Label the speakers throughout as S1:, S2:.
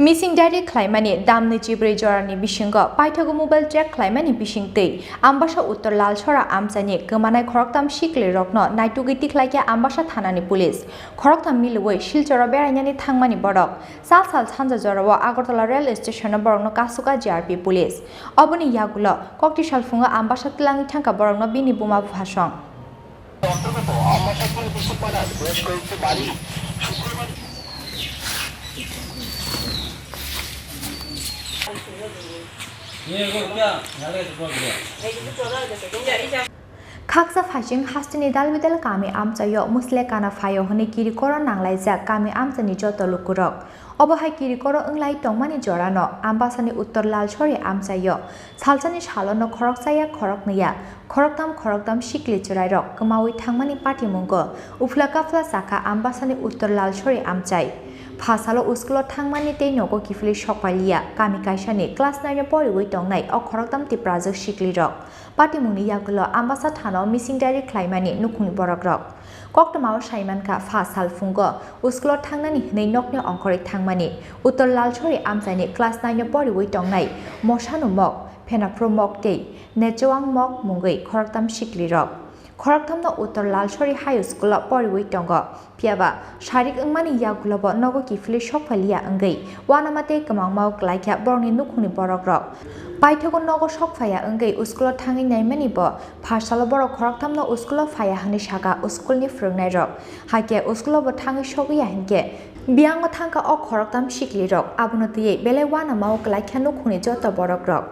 S1: Missing Daddy Khlaiwi Damni Chibri Jorani Bishingo, Paithago Mobile Jack Khlaiwi Bishing Day, Ambassa Uttar Lalchora Amsani, Kamanai Khorang Siklirokno, Naitugwi Tikhlaikha Ambassa Thanani Police, Khorang Milway, Shilchora Beranyani Thangmani Borok, Salsal Sanza Zorawa, Agartala Rail Station Borno Kasuka GRP Police, Oboni Yagulo, Kokti Shalfunga Ambassa Tilangi Tanka Borno Bini Buma Bhashong. Kaksa Fashing Hastini Dalvidal Kami Amsayo, Muslekana Fayo, Honikiri Koro Nanglaiza, Kami Amsani Joto Lukurok. Obohai Kirikoro Unglai Tongmani Jorano, Ambassani Uttar Lalchori Amsayo, Salsani Shalono Khoroksaya Khoroknia, Khorokdam Shikli Churairok, Kamawi Tangmani Party Mungo, Uflakafla Saka, Ambassani Uttar Lalchori Amchai. Pasalo Usklo Tangmani Te Nogo Kifli Shokwalia, Kami Kaishani, Class 9 Pori Witongnai, or Khorokdam Tipra Siklirokno. Party Muni Yagulo, Ambassa Thano, Missing Daddy Khlaiwi, Nukuni Borogrok. Koktamao Shaimanka, Fasal Fungo, Usklo Thanani, Nokno Onkorik Thangmani, Uttar Lalchori Amsani, Class 9 Pori Witongnai, Moshanu Mok, Penapro Mok Day, Nejoang Mok Mungai, Khorokdam Siklirokno. Khorokdamno Uttar Lalchori High School Pori Witongo, Piaba, Sharik Mani Yagulobo, Nogo Kifli Shokwalia Angai, Wanamate Kamangmao Khlaiwi, Borni Nukuni Borogrok. Paithago Nogo Shokfaya Angai, Usklo Tangi Naimanibo, Parsalaboro Khorokdamno Usklo Faya Hanishaga, Uskulni Frungnero, Hake Usklo Botangi Shogia Henke, Biango Tanka o Khorokdam Siklirokno, Abunotie, Bele Wanamao Khlaiwi Nukuni Joto Borogrok.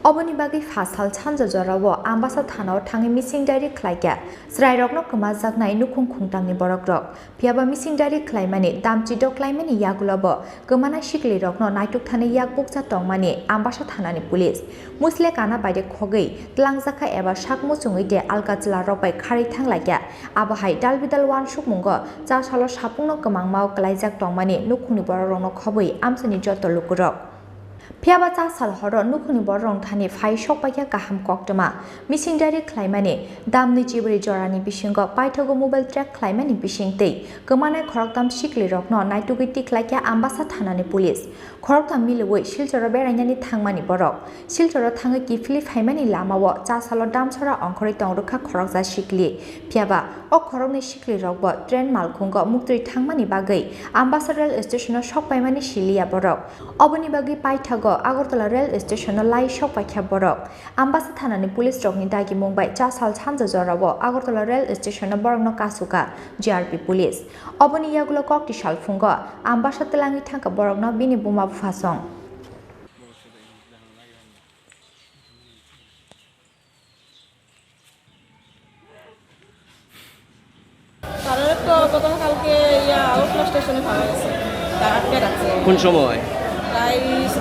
S1: Oboni bagi Fasal Sanza Zorawo, Ambassa Thano Tangi Missing Daddy Khlaiwi, Siklirokno Kwmajak nai Nukung Khungtangni Borogrok, Piaba Missing Daddy Khlaiwi, Damchido Khlaiwi Yagulobo, Kamana Siklirokno Naituk Thani Yagbuksa Tongmani, Ambassa Thanani Police, Muslekana by the Khogai, Tlangzaka Eva Shakmusungui de Alkazla Robai Kari Thanglaiwi, Abahai Dalvidal Wan Shukmungo, Zasalo Shapungno Kamangmao Khlaijak Tongmani, Nukuni Bororongno Khobui, Amsani Joto Lukurok. Piabata Salhoro Nukuni Borong Thani Fai Shokpaya Kaham Koktama, Missing Daddy Khlaiwi, Damni Chibri Jorani Bishingo, Paithago Mobile Jack Khlaiwi Bishing Day, Kamanai Khorang Siklirokno, Naitugwi Tikhlaikha Ambassa Thanani Police, Khorang Milway, Shilchora Beranyani Thangmani Borok, Shilchora Thangi Kifli Faimani Lamawo, Jasalo Damsora Onkori Tongruka Khorokza Sikli, Piaba, O Khorongni Siklirokbo, Tren Malkungo, Muktri Thangmani Bagai, Ambassa Rail Station Shokpaimani Shilia Borok, Oboni Bagi Paithago, Agartala Rail Station Lai Shokpaikha Borok, Ambassa Thanani Police Rokni Dagi Mumbai, Jasal Sanza Zorawo, Agartala Rail Station Borno Kasuka, GRP Police, Oboni Yagulo Kokti Shalfungo, Ambassa Tilangi Tanka Borokno Bini Buma Fasong.
S2: গতকালকে আউটলা স্টেশনে পাওয়া গেছে তার আটকে রাখছে
S3: কোন সময়
S2: তাই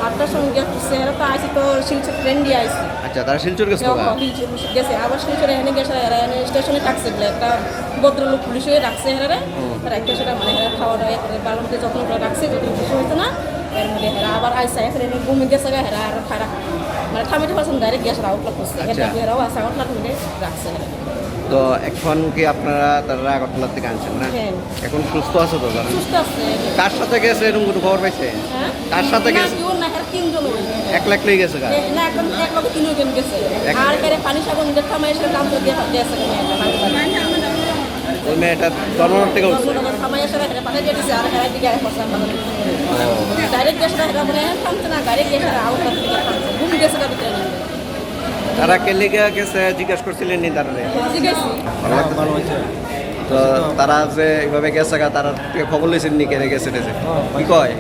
S2: 8টার সময় গেছে এরা তো আইসি তো শিলচর ট্রেন দিয়ে আইসি
S3: আচ্ছা তারা শিলচর গেছে
S2: গেছে আবার শিলচরে এনে গেছে এরা স্টেশনে থাকছে বলে একটা ভদ্রলোক পুলিশ হয়ে রাখছে এরা একটা সেটা মানে খাওয়া দাওয়া করে বালমতে যত্ন করে রাখছে যদি কিছু হয়েছে না এর মধ্যে এরা আবার আইসা এখানে ঘুমিয়ে গেছে এরা আর খারাপ মানে থামিতে পারছেন ডাইরেক্ট গ্যাস আউটলা করছে এরাও আসা আউটলা করে রাখছে
S3: তো এখন কি আপনারা তারা আগরতলা থেকে আনছেন না এখন সুস্থ আছে তো তারা
S2: সুস্থ আছে
S3: কার সাথে গেছে এরকম কোনো খবর পাইছে কার সাথে গেছে
S2: না আর তিনজন
S3: এক লাখ লই গেছে
S2: না এখন এক লাখ তিনজন গেছে আর কারে পানি সাগর নিতে থামাই এসে কাম করে দিয়ে দিয়েছে
S3: ওই মেয়েটা ধর্মনগর থেকে উঠছে
S2: থামাই এসে এখানে পানি দিয়ে দিয়েছে আর এখানে দিকে পড়ছে ডাইরেক্ট গেছে এরা মানে থামছে না ডাইরেক্ট গেছে আউট থেকে থামছে ঘুম গেছে না ভিতরে
S3: তারা কে লেগে গেছে জিজ্ঞেস করছিলেন নি তারা তো তারা যে এইভাবে গেছে তারা খবর লইছেন নি কেন গেছে কি কয়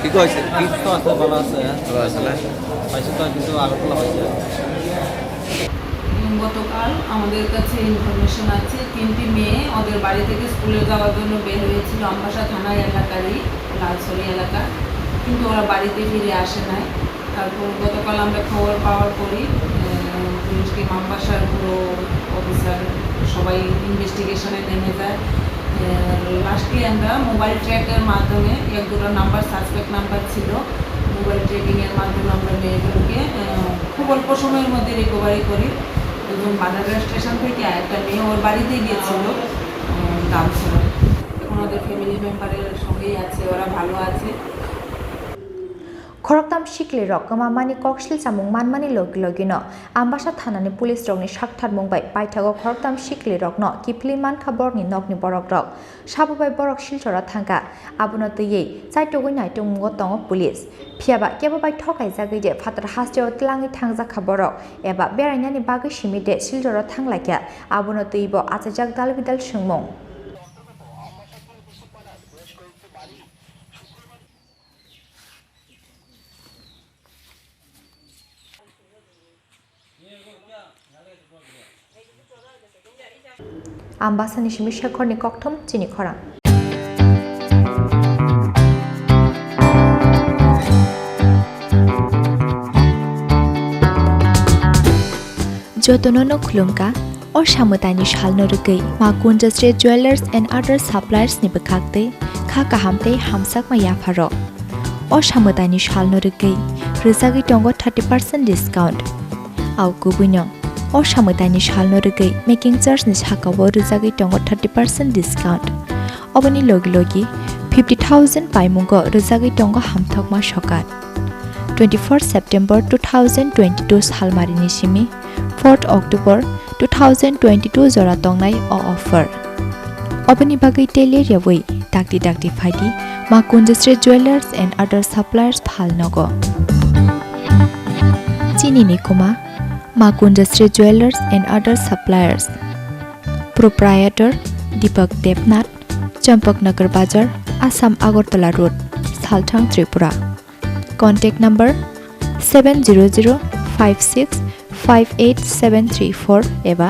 S3: কি কইছে
S4: ভালো আছে
S3: না
S4: কিন্তু আগরতলা হয়েছে
S5: গতকাল আমাদের কাছে ইনফরমেশন আছে 3টি মেয়ে ওদের বাড়ি থেকে স্কুলে যাওয়ার জন্য বের হয়েছিল আম্বাসা থানা এলাকারই লালসরি এলাকা কিন্তু ওরা বাড়িতে ফিরে আসে নাই তারপর গতকাল আমরা খবর পাওয়ার পরই পুলিশকে আম্বাসার পুরো অফিসার সবাই ইনভেস্টিগেশনে নেমে যায় লাস্টলি আমরা মোবাইল ট্র্যাকের মাধ্যমে এক দুটো নাম্বার সাসপেক্ট নাম্বার ছিল মোবাইল ট্র্যাকিংয়ের মাধ্যমে আমরা মেয়েগুলোকে খুব অল্প সময়ের মধ্যে রিকভারি করি এবং বাজার স্টেশন থেকে একটা মেয়ে ওর বাড়িতে গিয়েছিল দামছড়া এখন ওদের ফ্যামিলি মেম্বারের সঙ্গেই আছে, ওরা ভালো আছে।
S1: খরকতাম Siklirok Kwmajak koksil samung manmani logino Ambassa Thanani police rokni sakthar mungbai Paithago Khorang Siklirokno kipliman khaborni nokni borokrok sabubai borok silchora thangka abono tei chaitogoi naitungmungo tongo police phiaba kebobai thokaijagoi je phatar hasteo tlangi thangjak borok eba berainani bagoi simide silchora thanglaikia abono tei bo achajak dalbidal sungmung Ambassa Shimi Shekhorni Kokthom Chini Khorang Jotonono Khulungka or Shamutani Shalnorugay Makunjastre Jewelers and other suppliers ni bekakte Khakahamte Hamsak Mayafaro or Shamutani Shalnorugay Rizagi Tongo 30% discount Au Kubunyong or Shamutani Shalnorugay making charge ni Hakawo Rizagi Tongo 30% discount Obani Logi 50,000 Paimungo Rizagi Tongo Hamthokma Shokat 24 September 2022 Salmarini Shimi 4th October 2022 Zora Tongnai o offer Obani Bagai Tele Yaway Dakti Faidi Makunjastre Jewelers and other suppliers Phalnogo Chini Nikuma Makunjastre Jewelers and other suppliers Proprietor Deepak Devnath Champaknagar Bazar Assam Agartala Road Salthang Tripura Contact number 700565874 eba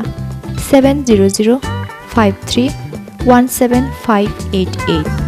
S1: 70053175588